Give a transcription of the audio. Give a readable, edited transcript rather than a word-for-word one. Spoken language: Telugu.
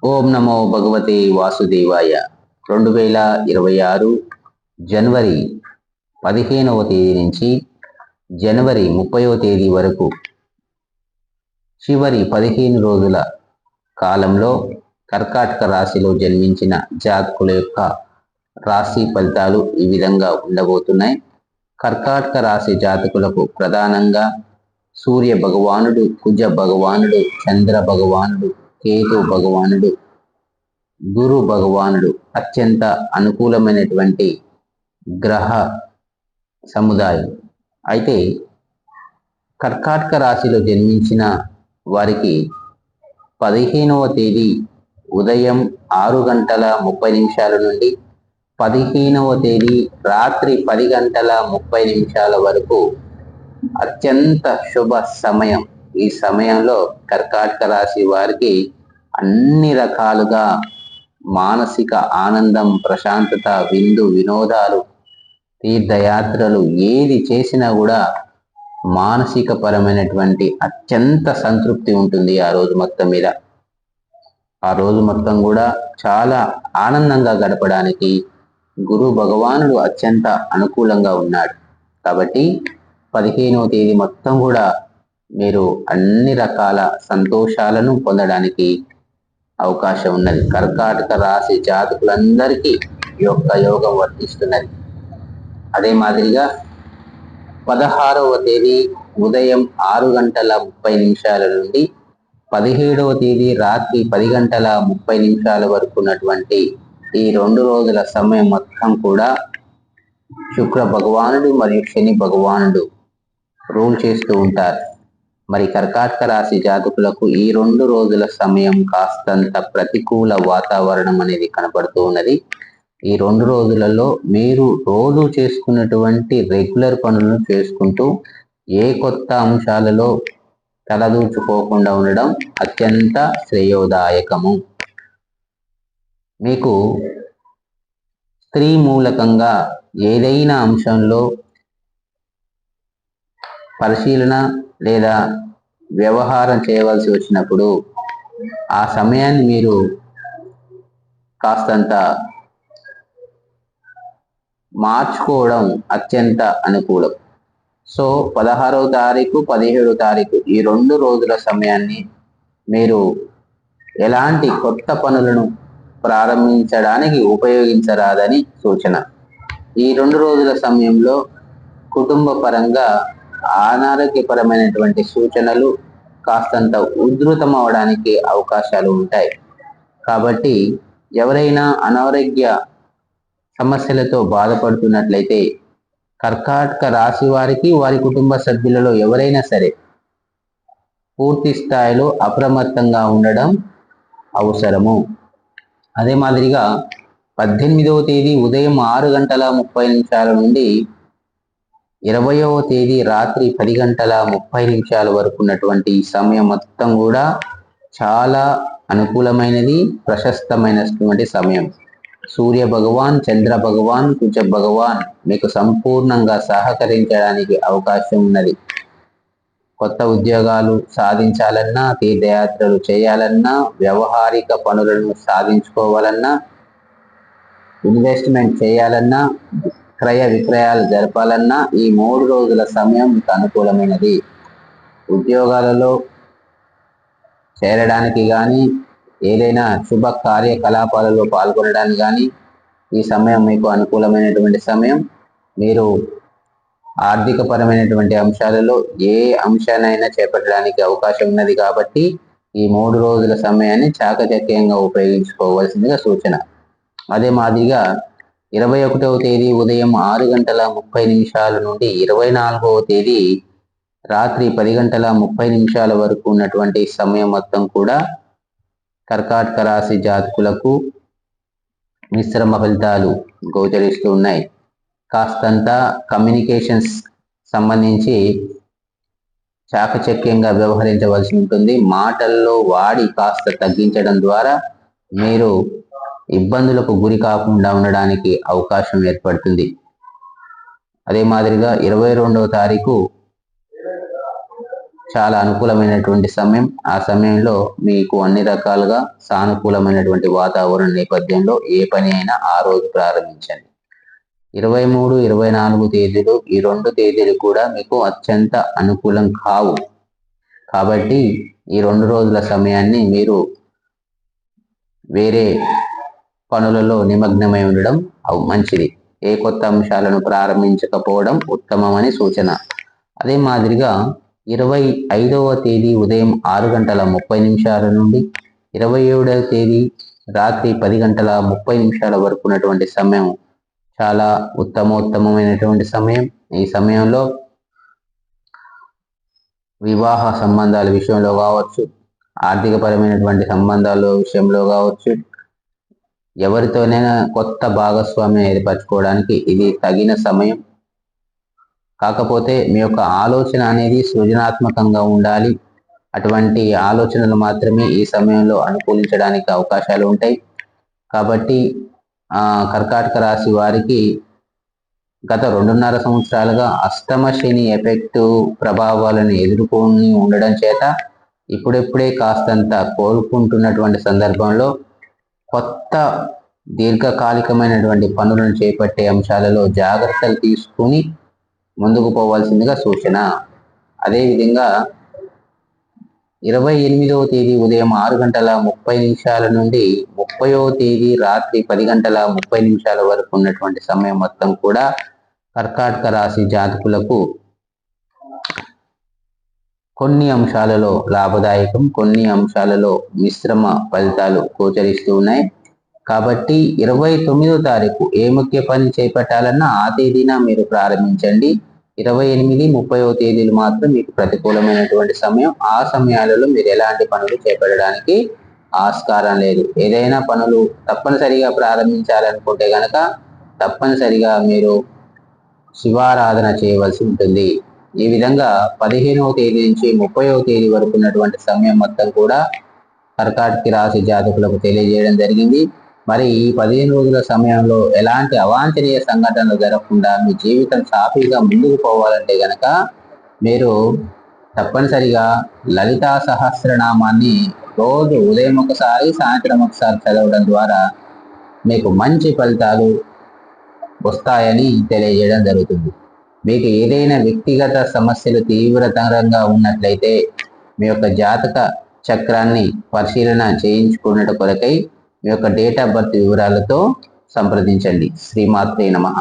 ఓం నమో భగవతే వాసుదేవాయ. 2026 జనవరి 15వ తేదీ నుంచి జనవరి 30వ తేదీ వరకు చివరి 15 రోజుల కాలంలో కర్కాటక రాశిలో జన్మించిన జాతకుల యొక్క రాశి ఫలితాలు ఈ విధంగా ఉండబోతున్నాయి. కర్కాటక రాశి జాతకులకు ప్రధానంగా సూర్య భగవానుడు, కుజ భగవానుడు, చంద్ర భగవానుడు, కేతు భగవానుడు, గురు భగవానుడు అత్యంత అనుకూలమైనటువంటి గ్రహ సముదాయం. అయితే కర్కాటక రాశిలో జన్మించిన వారికి 15వ తేదీ ఉదయం 6:30 నుండి 15వ తేదీ రాత్రి 10:30 వరకు అత్యంత శుభ సమయం. ఈ సమయంలో కర్కాటక రాశి వారికి అన్ని రకాలుగా మానసిక ఆనందం, ప్రశాంతత, విందు వినోదాలు, తీర్థయాత్రలు ఏది చేసినా కూడా మానసిక పరమైనటువంటి అత్యంత సంతృప్తి ఉంటుంది. ఆ రోజు మొత్తం మీద ఆ రోజు మొత్తం కూడా చాలా ఆనందంగా గడపడానికి గురు భగవానుడు అత్యంత అనుకూలంగా ఉన్నాడు. కాబట్టి 15వ తేదీ మొత్తం కూడా మీరు అన్ని రకాల సంతోషాలను పొందడానికి అవకాశం ఉన్నది. కర్కాటక రాశి జాతకులందరికీ యొక్క యోగం వర్తిస్తున్నది. అదే మాదిరిగా 16వ తేదీ ఉదయం 6:30 నుండి 17వ తేదీ రాత్రి 10:30 వరకు ఉన్నటువంటి ఈ 2 రోజుల సమయం మొత్తం కూడా శుక్ర భగవానుడు మరియు శని భగవానుడు రూల్ చేస్తూ ఉంటారు. మరి కర్కాటక రాశి జాతకులకు ఈ 2 రోజుల సమయం కాస్తంత ప్రతికూల వాతావరణం అనేది కనపడుతూ ఉన్నది. ఈ 2 రోజులలో మీరు రోజు చేసుకున్నటువంటి రెగ్యులర్ పనులను చేసుకుంటూ ఏ కొత్త అంశాలలో తలదూచుకోకుండా ఉండడం అత్యంత శ్రేయోదాయకము. మీకు స్త్రీ మూలకంగా ఏదైనా అంశంలో పరిశీలన లేదా వ్యవహారం చేయవలసి వచ్చినప్పుడు ఆ సమయాన్ని మీరు కాస్తంత మార్చుకోవడం అత్యంత అనుకూలం. సో 16వ తారీఖు 17వ తారీఖు ఈ 2 రోజుల సమయాన్ని మీరు ఎలాంటి కొత్త పనులను ప్రారంభించడానికి ఉపయోగించరాదని సూచన. ఈ 2 రోజుల సమయంలో కుటుంబ పరంగా అనారోగ్యపరమైనటువంటి సూచనలు కాస్తంత ఉధృతం అవడానికి అవకాశాలు ఉంటాయి. కాబట్టి ఎవరైనా అనారోగ్య సమస్యలతో బాధపడుతున్నట్లయితే కర్కాటక రాశి వారికి, వారి కుటుంబ సభ్యులలో ఎవరైనా సరే పూర్తి స్థాయిలో అప్రమత్తంగా ఉండడం అవసరము. అదే మాదిరిగా 18వ తేదీ ఉదయం 6:30 నుండి 20వ తేదీ రాత్రి 10:30 వరకు ఉన్నటువంటి ఈ సమయం మొత్తం కూడా చాలా అనుకూలమైనది, ప్రశస్తమైనటువంటి సమయం. సూర్య భగవాన్, చంద్ర భగవాన్, కుజ భగవాన్ మీకు సంపూర్ణంగా సహకరించడానికి అవకాశం ఉన్నది. కొత్త ఉద్యోగాలు సాధించాలన్నా, తీర్థయాత్రలు చేయాలన్నా, వ్యవహారిక పనులను సాధించుకోవాలన్నా, ఇన్వెస్ట్మెంట్ చేయాలన్నా, క్రయ విక్రయాలు జరపాలన్నా ఈ 3 రోజుల సమయం మీకు అనుకూలమైనది. ఉద్యోగాలలో చేరడానికి కానీ, ఏదైనా శుభ కార్యకలాపాలలో పాల్గొనడానికి కానీ ఈ సమయం మీకు అనుకూలమైనటువంటి సమయం. మీరు ఆర్థిక పరమైనటువంటి అంశాలలో ఏ అంశానైనా చేపట్టడానికి అవకాశం ఉన్నది. కాబట్టి ఈ 3 రోజుల సమయాన్ని చాకచక్యంగా ఉపయోగించుకోవాల్సిందిగా సూచన. అదే మాదిరిగా 21వ తేదీ ఉదయం 6:30 నుండి 24వ తేదీ రాత్రి 10:30 వరకు ఉన్నటువంటి సమయం మొత్తం కూడా కర్కాటక రాశి జాతకులకు మిశ్రమ ఫలితాలు గోచరిస్తూ ఉన్నాయి. కాస్తంత కమ్యూనికేషన్స్ సంబంధించి చాకచక్యంగా వ్యవహరించవలసి ఉంటుంది. మాటల్లో వాడి కాస్త తగ్గించడం ద్వారా మీరు ఇబ్బందులకు గురి కాకుండా ఉండడానికి అవకాశం ఏర్పడుతుంది. అదే మాదిరిగా 22వ తారీఖు చాలా అనుకూలమైనటువంటి సమయం. ఆ సమయంలో మీకు అన్ని రకాలుగా సానుకూలమైనటువంటి వాతావరణ నేపథ్యంలో ఏ పని అయినా ఆ రోజు ప్రారంభించండి. 23, 24 తేదీలు, ఈ 2 తేదీలు కూడా మీకు అత్యంత అనుకూలం కావు. కాబట్టి ఈ 2 రోజుల సమయాన్ని మీరు వేరే పనులలో నిమగ్నమై ఉండడం మంచిది. ఏ కొత్త అంశాలను ప్రారంభించకపోవడం ఉత్తమమని సూచన. అదే మాదిరిగా 25వ తేదీ ఉదయం 6:30 నుండి 27వ తేదీ రాత్రి 10:30 వరకు ఉన్నటువంటి సమయం చాలా ఉత్తమోత్తమైనటువంటి సమయం. ఈ సమయంలో వివాహ సంబంధాల విషయంలో కావచ్చు, ఆర్థికపరమైనటువంటి సంబంధాల విషయంలో కావచ్చు, ఎవరితోనైనా కొత్త భాగస్వామ్యం ఏర్పరచుకోవడానికి ఇది తగిన సమయం. కాకపోతే మీ యొక్క ఆలోచన అనేది సృజనాత్మకంగా ఉండాలి. అటువంటి ఆలోచనలు మాత్రమే ఈ సమయంలో అనుకూలించడానికి అవకాశాలు ఉంటాయి. కాబట్టి కర్కాటక రాశి వారికి గత 2.5 సంవత్సరాలుగా అష్టమ శని ఎఫెక్ట్ ప్రభావాలను ఎదుర్కొని ఉండడం చేత ఇప్పుడెప్పుడే కాస్తంత కోలుకుంటున్నటువంటి సందర్భంలో కొత్త దీర్ఘకాలికమైనటువంటి పనులను చేపట్టే అంశాలలో జాగ్రత్తలు తీసుకుని ముందుకు పోవాల్సిందిగా సూచన. అదేవిధంగా 28వ తేదీ ఉదయం 6:30 నుండి 30వ తేదీ రాత్రి 10:30 వరకు ఉన్నటువంటి సమయం మొత్తం కూడా కర్కాటక రాశి జాతకులకు కొన్ని అంశాలలో లాభదాయకం, కొన్ని అంశాలలో మిశ్రమ ఫలితాలు గోచరిస్తూ ఉన్నాయి. కాబట్టి 29వ తారీఖు ఏ ముఖ్య పని చేపట్టాలన్నా ఆ తేదీన మీరు ప్రారంభించండి. 28, 30వ తేదీలు మాత్రం మీకు ప్రతికూలమైనటువంటి సమయం. ఆ సమయాలలో మీరు ఎలాంటి పనులు చేపట్టడానికి ఆస్కారం లేదు. ఏదైనా పనులు తప్పనిసరిగా ప్రారంభించాలనుకుంటే గనక తప్పనిసరిగా మీరు శివారాధన చేయవలసి ఉంటుంది. ఈ విధంగా 15వ తేదీ నుంచి 30వ తేదీ వరకు ఉన్నటువంటి సమయం మొత్తం కూడా కర్కాటక రాశి జాతకులకు తెలియజేయడం జరిగింది. మరి ఈ 15 రోజుల సమయంలో ఎలాంటి అవాంఛనీయ సంఘటనలు జరగకుండా మీ జీవితం సాఫీగా ముందుకు పోవాలంటే గనక మీరు తప్పనిసరిగా లలితా సహస్రనామాన్ని రోజు ఉదయం ఒకసారి, సాయంత్రం ఒకసారి చదవడం ద్వారా మీకు మంచి ఫలితాలు వస్తాయని తెలియజేయడం జరుగుతుంది. మీకు ఏదైనా వ్యక్తిగత సమస్యలు తీవ్రతరంగా ఉన్నట్లయితే మీ యొక్క జాతక చక్రాన్ని పరిశీలన చేయించుకున్నట్టు కొరకై మీ యొక్క డేట్ ఆఫ్ బర్త్ వివరాలతో సంప్రదించండి. శ్రీమాత్రే నమః.